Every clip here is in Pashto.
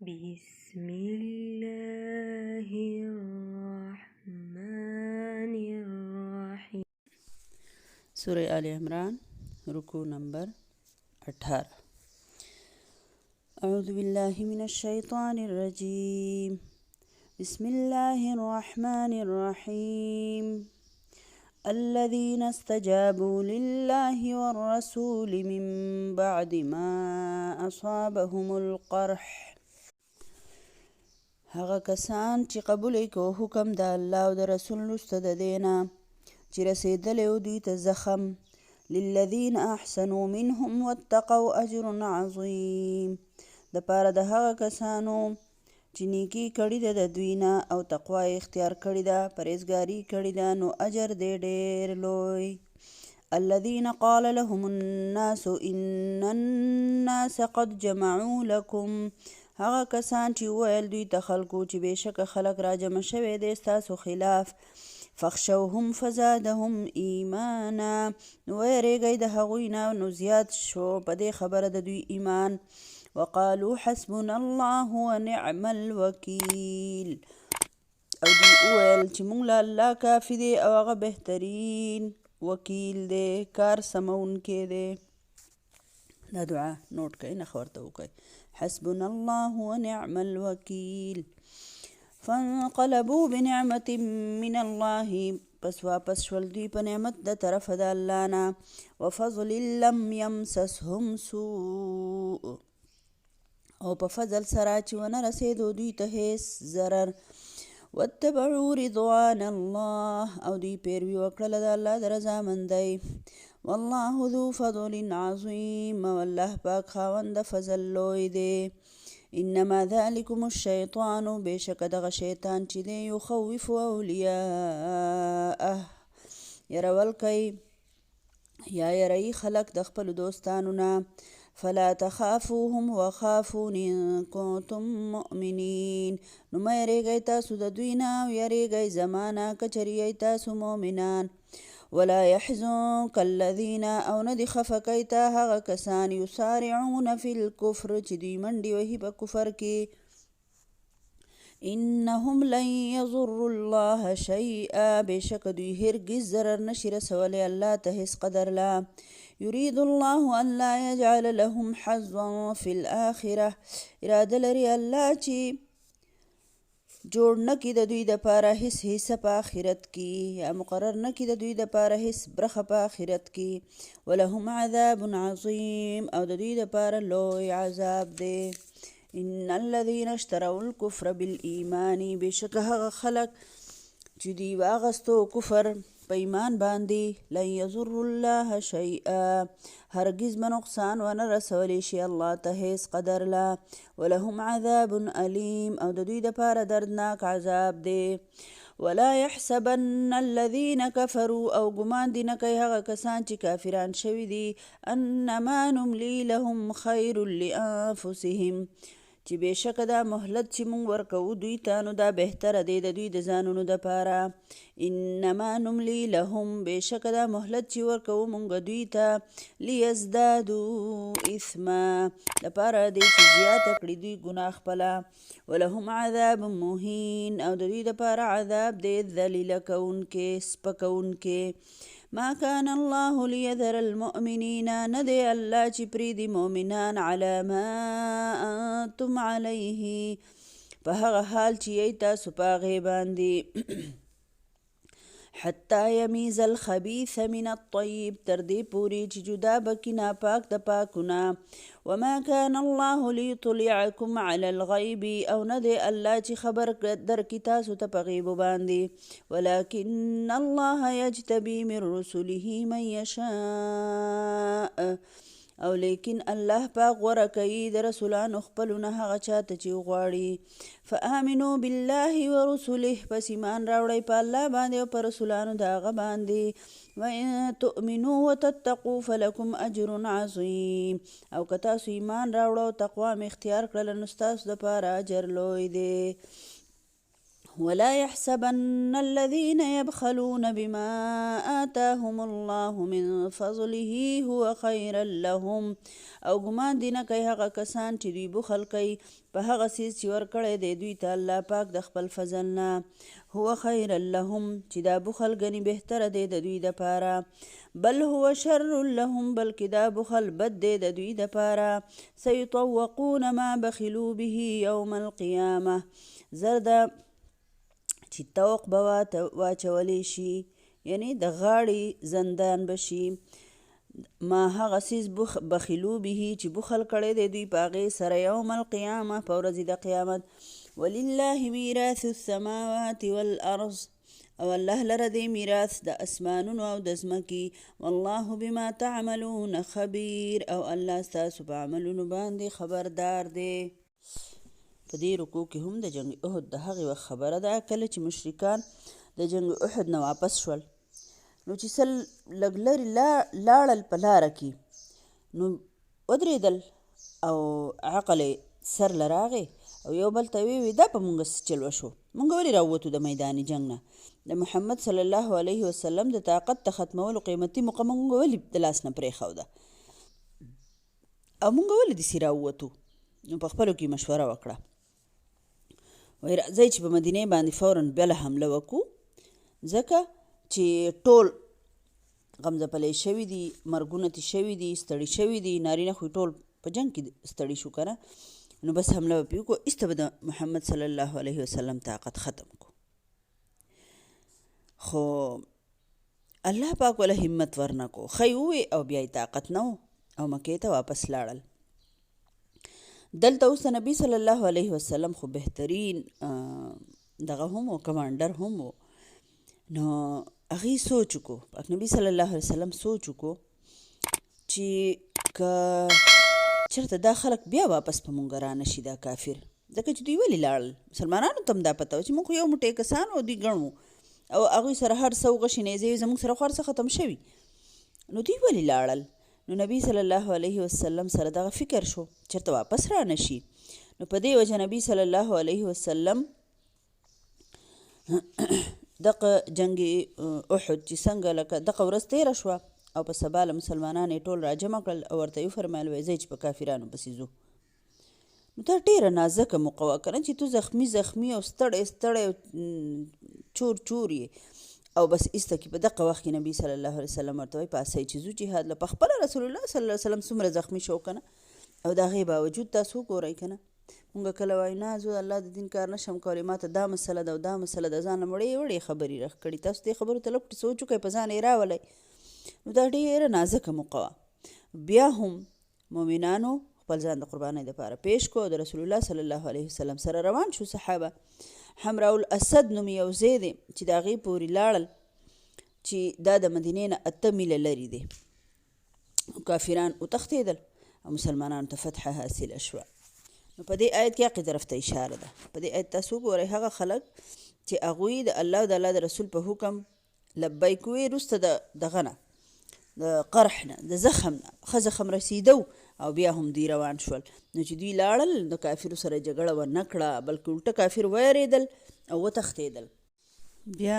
بسم الله الرحمن الرحیم. سورہ آل عمران رکوع نمبر 18. اعوذ باللہ من الشیطان الرجیم. بسم اللہ الرحمن الرحیم. الذين استجابوا لله والرسول من بعد ما أصابهم القرح. هغه کسان چې قبول کو حکم د الله او د رسول وروسته د دینا چې رسېدلی و دوی ته زخم. للذین احسنوا منهم واتقوا اجر عظیم. دپاره د هغه کسانو چې نیکي کړې ده د دوی نه او تقوا یې اختیار کړې ده، پرهیزګاري کړې ده، نو اجر دی ډېر لوی. الذين قال لهم الناس ان الناس قد جمعوا لكم. هغه کسان چې وویل دوی ته خلکو چې بېشکه خلک راجمع شوی دی ستاسو خلاف. فخشوهم فزادهم ایمانا. نو ویرېږئ د هغوی نه نو زیات شو په دې خبره د دوی ایمان. وقالوا حسبنا الله ونعم الوکیل. او دوی وویل چې موږ له الله کافي دی او هغه بهترین وکیل دی، کار سمونکی دی. دا دعا نوٹ کئ، نښه ورته وکئ. حسبنا الله ونعم الوکیل. فانقلبوا بنعمة من الله. پس واپس شول دوی په نعمت د طرف د الله نه. وفضل لم یمسسهم سوء. او په فضل سره چې ونه رسېدو دوی ته هیڅ ضرر. واتبعوا رضوان الله. او دوی پیروي وکړله د الله د رضامندۍ. والله ذو فضل عظیم. او الله پاک خاوند د فضل لوی دی. انما ذلکم الشیطان. بېشکه دغه شیطان چې دی یخوف اولیاءه. یرول کوي یا یروي خلک د خپلو دوستانو نه. فلا تخافوهم وخافون ان کنتم مؤمنین. نو مه یریږئ تاسو د دوی نه او یریږئ زما نه که چېرې یئ تاسو مؤمنان. ولا يحزنك الذين. او نه دې خفه کوي ته هغه کسان یسارعون فی الکفر چې دوی منډې وهي په کفر کې. انهم لن یضروا الله شیئا. بېشکه دوی هرګز ضرر نشي رسولی الله ته هېڅ قدر لا. یرید الله ان لا یجعل لهم حظا فی الاخره. اراده لري الله چې جوړ نه کړي د دوی دپاره هېڅ حصه په آخرت کې، یا مقرر نه کړي د دوی دپاره هېڅ برخه په آخرت کې. ولهم عذاب عظیم. او د دوی دپاره لوی عذاب دی. ان الذین اشتروا الکفر بالایمان. بېشکه هغه خلک چې دوی واغستو کفر په ایمان باندې. لن یضروا الله شیئا. هرګز به نقصان ونه رسولی شي الله ته هېڅ قدر لا. ولهم عذاب علیم. او د دوی دپاره دردناک عذاب دی. ولا يحسبن الذين كفروا. او ګمان دې نه کوي هغه کسان چې کافران شوي دي انما نملي لهم خیر لانفسهم. چې بېشکه دا مهلت چې موږ ورکوو دوی ته نو دا بهتره دی د دوی د ځانونو دپاره. انما نملي لهم. بېشکه دا مهلت چې ورکوو موږ دوی ته لیزدادو اثما. دپاره دی چې زیاته کړي دوی ګناه خپله. ولهم عذاب مهین. او د دوی دپاره عذاب دی ذلیله کوونکی، سپکوونکی. ما كان الله ليذر المؤمنين. نه دی الله چې پرېږدي مؤمنان على ما انتم عليه. په هغه حال چې یئ تاسو په هغې باندې. حتی یمیز الخبیث من الطیب. تر دې پورې چې جدا به کړي ناپاک د پاکونه. وما كان الله ليطلعكم على الغیب. او نه دی الله چې خبر درکړي تاسو ته په غیبو باندې. ولكن الله یجتبي من رسله من یشاء. او لیکن الله پاک غوره کوي د رسولانو خپلو نه هغه چاته چې وغواړي. فآمنوا بالله ورسله. پس ایمان راوړئ په الله باندې او په رسولانو د هغه باندې. وإن تؤمنوا وتتقوا فلكم أجر عظیم. او که تاسو ایمان راوړو او تقوا مې اختیار کړله نو ستاسو دپاره اجر لوی دی. ولا يحسبن الذين يبخلون بما آتاهم الله من فضله هو خيرا لهم او ګمان دي نه کوي هغه کسان چې دوی بخل کوي په هغه څیز چې ورکړی دی دوی ته الله پاک د خپل فضل نه هو خیرا لهم چې دا بخل ګنې بهتره دی د دوی دپاره بل هو شر لهم بلکې دا بخل بد دی د دوی دپاره سیطوقون ما بخلوا به یوم القیامه زرده چې توق به واچولی شي یعنی د غاړې زندان بشي ما هغه څیز بخلو به چې بخل کړی دی دوی په هغې سره یوم القیامه په ورځې د قیامت ولله میراث السماوات والارض او الله لره دی میراث د اسمانونو او د ځمکې والله بما تعملون خبیر او الله ستاسو په عملونو باندې خبردار دی په دې رکوع کې هم د جنگ احد د هغې وخت خبره ده کله چې مشرکان د جنگ احد نه واپس شول نو چې سل لږ لرې لاړل په لاره کې نو ودرېدل او عقل سر له راغی او یو بل ته ویې دا په مونږ څه چل وشو مونږ ولې راووتو د میدان جنګ نه د محمد صلی الله علیه وسلم د طاقت ته ختمولو قیمتي موقع مونږ ولې د لاس نه پرېښوده او مونږ ولې داسې راووتو نو په خپلو کې مشوره وکړه وایي راځئ چې په مدینې باندې فورا بله حمله وکړو ځکه چې ټول غمځپلی شوي دي مرګونه تې شوي دي ستړي شوي دي نارینه خو ټول په جنګ کې ستړي شو که نه نو بس حمله به پرې وکړو ایسته به د محمد صلی الله علیه وسلم طاقت ختم کړو خو الله پاک وله همت ورنه کو ښی ووې او بیا یې طاقت نه و او مکې ته واپس لاړل دلته اوس د نبي صلی الله علیه وسلم خو بهترین دغه هم و کمانډر هم و نو هغې سوچ وکړو پاک نبي صلی الله علیه وسلم سوچ وکړو چې که چېرته دا خلک بیا واپس په مونږ رانشي دا کافر ځکه چې دوی ولې لاړل مسلمانانو ته هم دا پته وه چې مونږ خو یو موټی کسان او دوی ګڼ وو او هغوی سره هر څه وغشي نیزې زموږ سره خو هر څه ختم شوي نو دوی ولې لاړل نو نبی صلی الله علیه وسلم سره دغه فکر شو چېرته واپس رانشي نو په دې وجه نبی صلی الله علیه وسلم دغه جنګ احد چې څنګه لکه دغه ورځ تېره شوه او په سبا له مسلمانان یې ټول راجمع کړل او ورته یې وفرمیل وایي ځئ چې په کافرانو پسې ځو نو دا ډېره نازکه موقع وه که نه چې تو زخمي او ستړی چور یې او بس ایسته کې په دغه وخت کې نبي صلی الله علیه وسلم ورته وایي پاسئ چې ځو جهاد له پخپله رسول الله صلی الله علیه وسلم څومره زخمي شو که نه او د هغې باوجود تاسو وګورئ که نه مونږ کله وایو نه زه الله د دین کار نشم کولی ما ته دا مسله ده او دا مسله ده ځان نه وړې خبرې رخ کړي تاسو دې خبرو ته لږ سوچ وکئ په ځان یې راولئ نو دا ډېره نازکه موقع وه بیا هم مؤمنانو خپل ځان د قربانۍ دپاره پیش کړو د رسول الله صلی الله علیه وسلم سره روان شو صحابه حمراء الاسد نوم یو ځای دی چې د هغې پورې لاړل چې دا د مدینې نه 8 میله لرې دی کافران وتښتېدل او مسلمانانو ته فتحه حاصله شوه نو په دې آیت کې هغې طرف ته اشاره ده په دې آیت تاسو وګورئ هغه خلک چې هغوی د الله او د الله د رسول په حکم لبیک ویې وروسته دغه نه د قرح نه د زخم نه ښه زخم رسیدو او بیا هم دوی روان شول نو چې دوی لاړل د کافرو سره جګړه ونه کړه بلکې الټه کافر ویرېدل او وتښتېدل بیا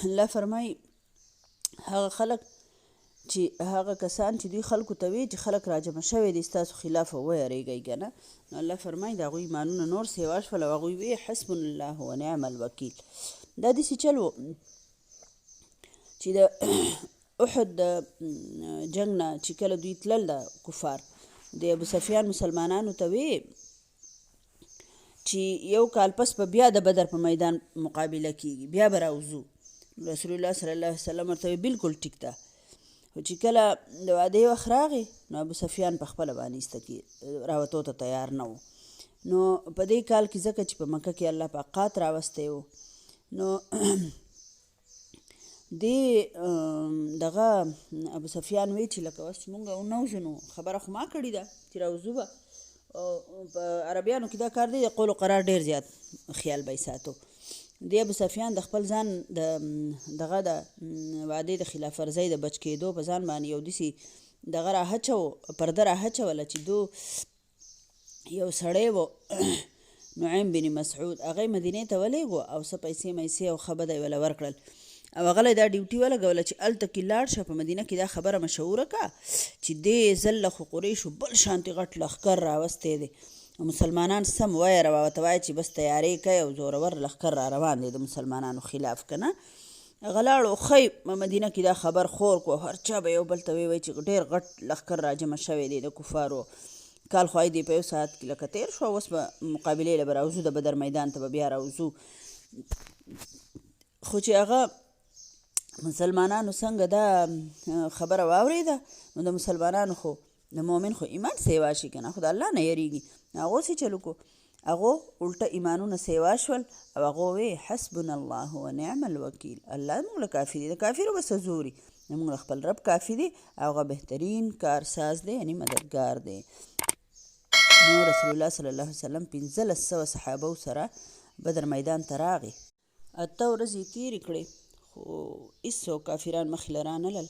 الله فرمایي هغه خلک چې هغه کسان چې دوی خلکو ته وی چې خلک راجمع شوي دي ستاسو خلاف ویرېږئ که نه نو الله فرمایي د هغوی ایمانونه نور سیوا شول او هغوی وی حسبنا الله ونعم الوکیل دا داسې چل و چې د احد د جنګ نه چې کله دوی تلل د کفار د ابو سفیان مسلمانانو ته وی چې یو کال پس به بیا د بدر په میدان مقابله کیږي بیا به راوځو رسول الله صلی الله علیه وسلم ورته وی بالکل ټیک ده خو چې کله د واده وخت راغی نو ابو سفیان په خپله باندې ایسته کې راوتو ته تیار نه و نو په دې کال کې ځکه چې په مکه کې الله پاک قات راوستی و نو دغه ابو سفیان وی چې لکه اوس چې مونږ ونوځو نو خبره خو ما کړې ده چې راوځو به په عربیانو کې دا کار دی د قول و قرار ډېر زیات خیال به یې ساتو د ابو سفیان د خپل ځان دغه د وعدې د خلاف ورزۍ د بچ کېدو په ځان باندې یو داسې دغه راهچو پرده راهچوله چې دو یو سړی و نو نعیم بن مسعود هغه مدینې ته ولېږو او څه پیسې او ښه بده یې وله ورکړل او هغه دا ډیوټي ولګوله چې هلته کې لاړ شه په مدینه کې دا خبره مشهوره که چې دې ځل له خو قریشو بل شانتې غټ لښکر راوستی دی مسلمانان سم وایه ورته وایه چې بس تیارې کوي او زورور لښکر را روان دی د مسلمانانو خلاف که نه هغه لاړو ښی مدینه کې دا خبر خور کړو هر چا به یو بل ته ووایي چې ډېر غټ لښکر راجمع شوی دی د کفارو کال خو دی په یو ساعت کې لکه تېر شو اوس به مقابلې له به راوځو د بدر میدان ته به بیا راوځو خو چې هغه مسلمانانو څنګه دا خبره واورېده نو د مسلمانانو خو د مؤمن خو ایمان سیوا شي که نه خو د الله نه یریږي هغو څه چلو کو هغو الټه ایمانونه سیوا شول او هغو وی حسبنا الله ونعم الوکیل الله موږ له کافي دی د کافرو به څه زوري موږ له خپل رب کافي دی او هغه بهترین کارساز دی یعنی مددګار دی نو رسول الله صلی الله علیه وسلم 1500 صحابو سره بدر میدان ته راغی 8 ورځې تېرې کړې خو هېڅ کافران مخې له رانلل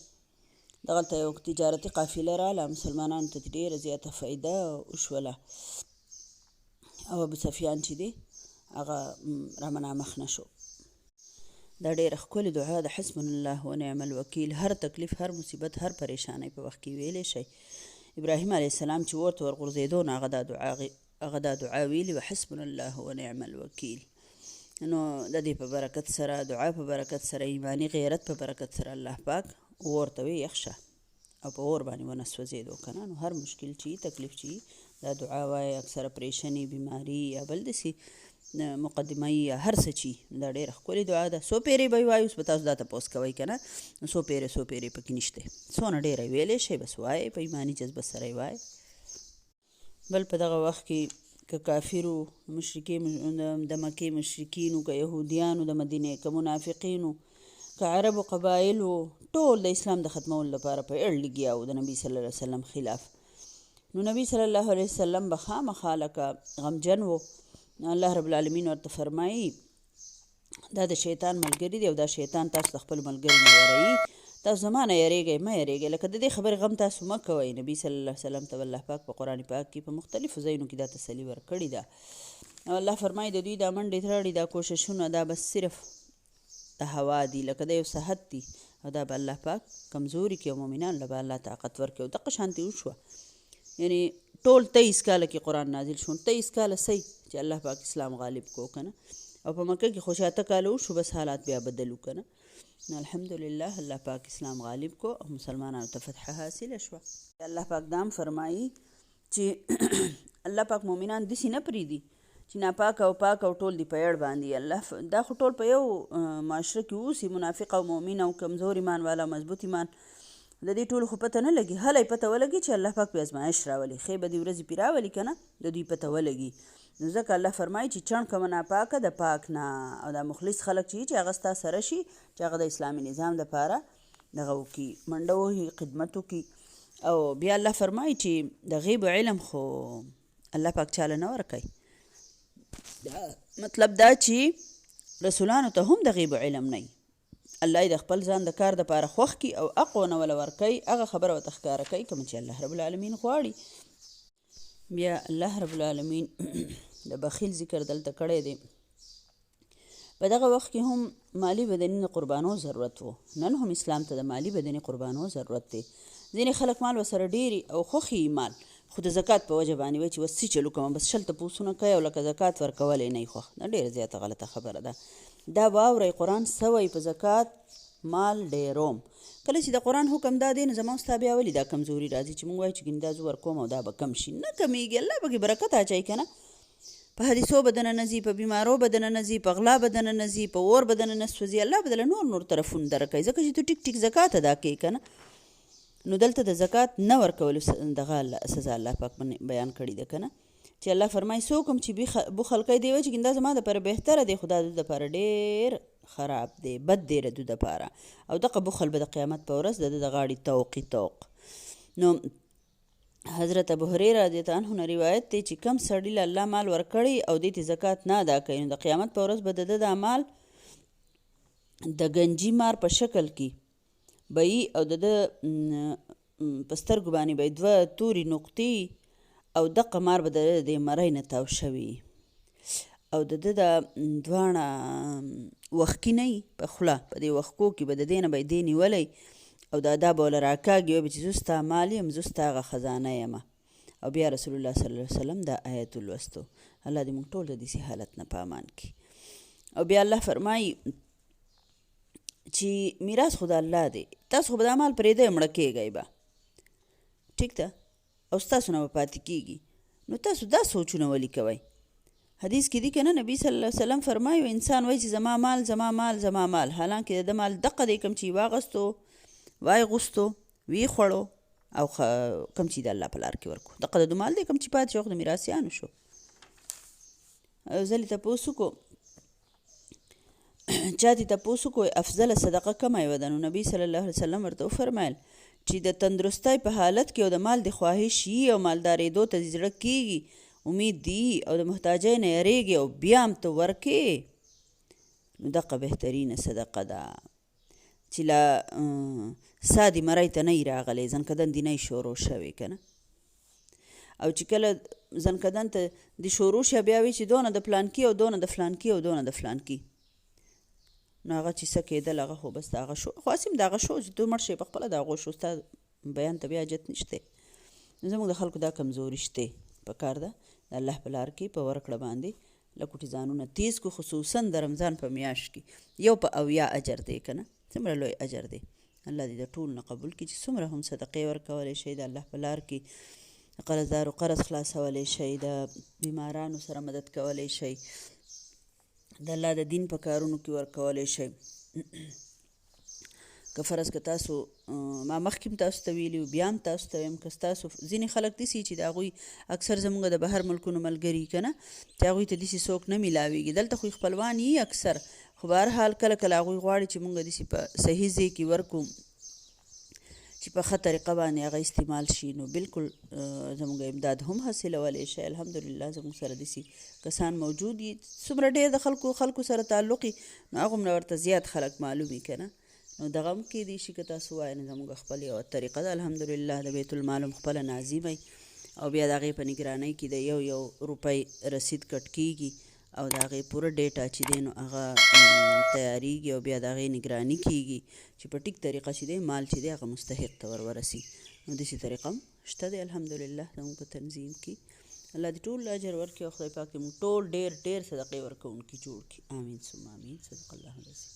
دغلته یو تجارتي قافله راله مسلمانانو ته ډېره زیاته فایده وشوله او ابو سفیان چې دی هغه رامنا مخ نه شو دا ډېره ښکلې دعا ده حسبنا الله ونعم الوکیل هر تکلیف هر مصیبت هر پریشانی په وخت کې ویلی شئ ابراهیم علیه السلام چې ورته ورغورځېدو نو هغه دا دعا ویلې وه حسبنا الله ونعم الوکیل نو د دې په برکت سره دعا په برکت سره ایماني غیرت په برکت سره الله پاک اور ته وی یخ شه او په اور باندې ونه سوځېدو که نه نو هر مشکل چې تکلیف چې دا دعا وایي اکثره پریشني بیماري یا بل داسې مقدمه یا هر څه چې دا ډېره ښکلې دعا ده څو پیرې به یې وایو اوس به تاسو دا تپوس کوئ که نه نو څو پیرې پکې نشته څونه ډېره یې ویلی شئ بس وایئ په ایماني جذبه سره یې وایئ بل په دغه وخت کې که کافرو د مکې مشرکینو که یهودیانو د مدینې که منافقینو که عربو قبایلو ټول د اسلام د ختمولو لپاره په اړ لګیا وو د نبي صلی الله علیه وسلم خلاف نو نبی صلی الله علیه وسلم به خامخا لکه غمجن و الله رب العالمین ورته فرمایي دا د شیطان ملګری دی او دا شیطان تاسو د خپلو ملګرو نه یاروي تاسو زما نه یریږئ مه یریږئ لکه د دې خبرې غم تاسو مه کوئ نبي صلی الله علیه وسلم ته الله پاک په قرآن پاک کې په مختلفو ځایونو کې دا تسلي ورکړې ده او الله فرمایي د دوی دا منډې تراړي دا کوششونه دا بس صرف د هوا دي لکه د یو صحت دي او دا به الله پاک کمزوري کړي او مؤمنان له به الله طاقت ورکړي او دغه شانتې وشوه یعنی ټول 23 کاله کې قرآن نازل شو 23 کاله صحیح چې الله پاک اسلام غالب کو که نه او په مکه کې خو 86 کاله وشو بس حالات بیا بدل و که نه الحمدلله الله پاک اسلام غالب کو او مسلمانانو ته فتح حاصله شوه الله پاک دام فرمایي چې الله پاک مؤمنان داسې نه پرېږدي چې ناپاک او پاک او ټول دی په یړ باندې الله دا خو ټول په یو معاشره کې اوسي منافق او مؤمن او کمزور ایمان والا مضبوط ایمان د دې ټولو خو پته نه لګي هله یې پته ولګي چې الله پاک پې ازمایش راولي ښې بدې ورځې پې راولي که نه د دوی پته ولګي نو ځکه الله فرمایي چې چڼ کومه ناپاکه د پاک نه او دا مخلص خلک چې هغه ستا سره شي چې هغه د اسلامي نظام دپاره دغه وکړي منډه وهي خدمت وکړي او بیا الله فرمایي چې د غیب علم خو الله پاک چاله نه ورکوي مطلب دا چې رسولانو ته هم د غیب علم نه الله یې د خپل ځان د کار دپاره خوښ کړي او حق ونه وله ورکوي هغه خبره ورته ښکاره کوي کومه چې الله رب العالمین غواړي بیا الله رب العالمین د بخیل ذکر دلته کړی دی په دغه وخت کې هم مالی بدني د قربانو ضرورت و نن هم اسلام ته د مالی بدني قربانو ضرورت دی ځینې خلک مال ورسره ډېري او خوښي مال خو د زکات په وجه باندې وایي چې بس څه چلو کوم بس 80 تپوسونه کوي او لکه زکات ورکولی نه یې خوښ دا ډېره زیاته غلطه خبره ده دا واورئ قرآن څه وایي په زکات مال ډېروم کله چې د قرآن حکم دا دی نو زما ستا بیا ولې دا کمزوري راځي چې موږ وایو چې ګینې دا زه ورکوم او دا به کم شي نه کمیږي الله پکې برکت اچوي که نه په حدیثو به دننه ځي په بیمارو به دننه ځي په غلا به دننه ځي په اور به دننه سوځي الله به دله نور طرفونه درکوي ځکه چې ته ټیک ټیک زکات ادا کوې که نه نو دلته د زکات نه ورکولو دغه سزا الله پاک بیان کړي ده که نه چې الله فرمایي څوک هم چې بخل کوي دی وایي چې دا زما دپاره بهتره دی خو دا د دپاره ډېر خراب دی بد دی د دوی دپاره او دغه بخل به د قیامت په ورځ د غاړې توق نو حضرت ابو هریره رضی الله عنه نه روایت دی چې کم سړي له الله مال ورکړي او دې ته زکات نه ادا کوي نو د قیامت په ورځ به د ده دا مال د گنجي مار په شکل کې به او د ده په سترګو باندې به 2 تورې نقطې او دغه مار به د دې مرۍ نه تاو شوي او د ده دا دواړه وښکي نه وي په خوله، په دې وښکو کې به د دې نه به یې دې نیولی او دا به له راکاږي ویل به چې زه ستا مال یم، زه ستا هغه خزانه یم. او بیا رسول الله صلی الله علیه وسلم دا آیت ولوستو. الله دې موږ ټول د داسې حالت نه په امان کړي. او بیا الله فرمایي چې میراث خو د الله دی، تاسو خو به دا مال پرېږدئ مړه کېږئ به، ټیک ده، او ستاسو نه به پاتې کېږي. نو تاسو دا سوچونه ولې کوئ؟ حدیث کې دي که نه، نبي صلی الله علیه وسلم فرمایي انسان وایي چې زما مال زما مال زما مال، حالانکې د ده مال دقه دی کوم چې واغستو وای غوستو وی خوړو او کوم چې د الله په لار کې ورکو، دقه د ده مال دی کوم چې پاتې شو خو د میراثیانو شو. زه تپوس وکړو چا دې تپوس وکړو افضله صدقه کومه یوه ده؟ نو نبي صلی الله علیه وسلم ورته وفرمیل چې د تندرستۍ په حالت کې او د مال د خواهش یي او مالدارېدو ته دې زړه کېږي، امید دي او د محتاجۍ نه یریږي او بیا هم ته ورکې، نو دقه بهترینه صدقه ده چې لا سا دې مرۍ ته نه یي راغلی، زنکدن دې نه یي شروع شوی که نه. او چې کله زنکدن ته د شروع شه بیا وایي چې دونه د پلانکي او دونه د فلانکي او دونه د فلانکي، نو هغه چې څه کېدل هغه خو بس د هغه شو، خو هسې هم د هغه شو چې تو مړ شې په خپله د هغو شو، ستا بیان ته بیا حاجت نشته. زموږ د خلکو دا کمزوري شته، په کار ده د الله په لار کې په ورکړه باندې لکوټي ځانونه تیز کړو، خصوصا د رمضان په میاشت کې یو په 80 اجر دی که نه، څومره لوی اجر دی. الله دې د ټول نه قبول کړي چې څومره هم صدقې ورکولی شئ د الله په لار کې، قرضدارو قرض خلاصولی شئ، د بیمارانو سره مدد کولی شئ، د الله د دین په کارونو کې ورکولی شئ. که فرض که تاسو ما مخکې هم تاسو ته ویلي وو، بیا هم تاسو ته وایم، که ستاسو ځینې خلک داسې چې د هغوی اکثر زموږ د بهر ملکونو ملګري که نه، چې هغوی ته داسې څوک نه میلاویږي، دلته خو خپلوان یي اکثر، خو به هر حال کله کله هغوی غواړي چې موږ داسې په صحیح ځای کې ورکړو چې په ښه طریقه باندې هغه استعمال شي، نو بالکل زموږ امداد هم حاصلولی شئ. الحمدلله زموږ سره داسې کسان موجود دي، څومره ډېر د خلکو سره تعلق وي نو هغومره ورته زیات خلک معلوم وي که نه، نو دغه هم کېدی شي که تاسو وایئ نو زموږ خپل یوه طریقه ده الحمدلله، د بیت المال هم خپله ناظمئ او بیا د هغې په نګرانۍ کې د یو روپۍ رسید کټ کېږي او د هغې پوره ډیټا چې دی نو هغه تیاریږي او بیا د هغې نګراني کېږي چې په ټیک طریقه چې دی مال چې دی هغه مستحق ته ورسي. نو داسې طریقه هم شته دی الحمدلله زموږ په تنظیم کې. الله دې ټول اجر ورکړي او خدای پاک دې موږ ټول ډېر ډېر صدقې ورکوونکي جوړ کړي. آمین ثم آمین. صدق الله العظیم.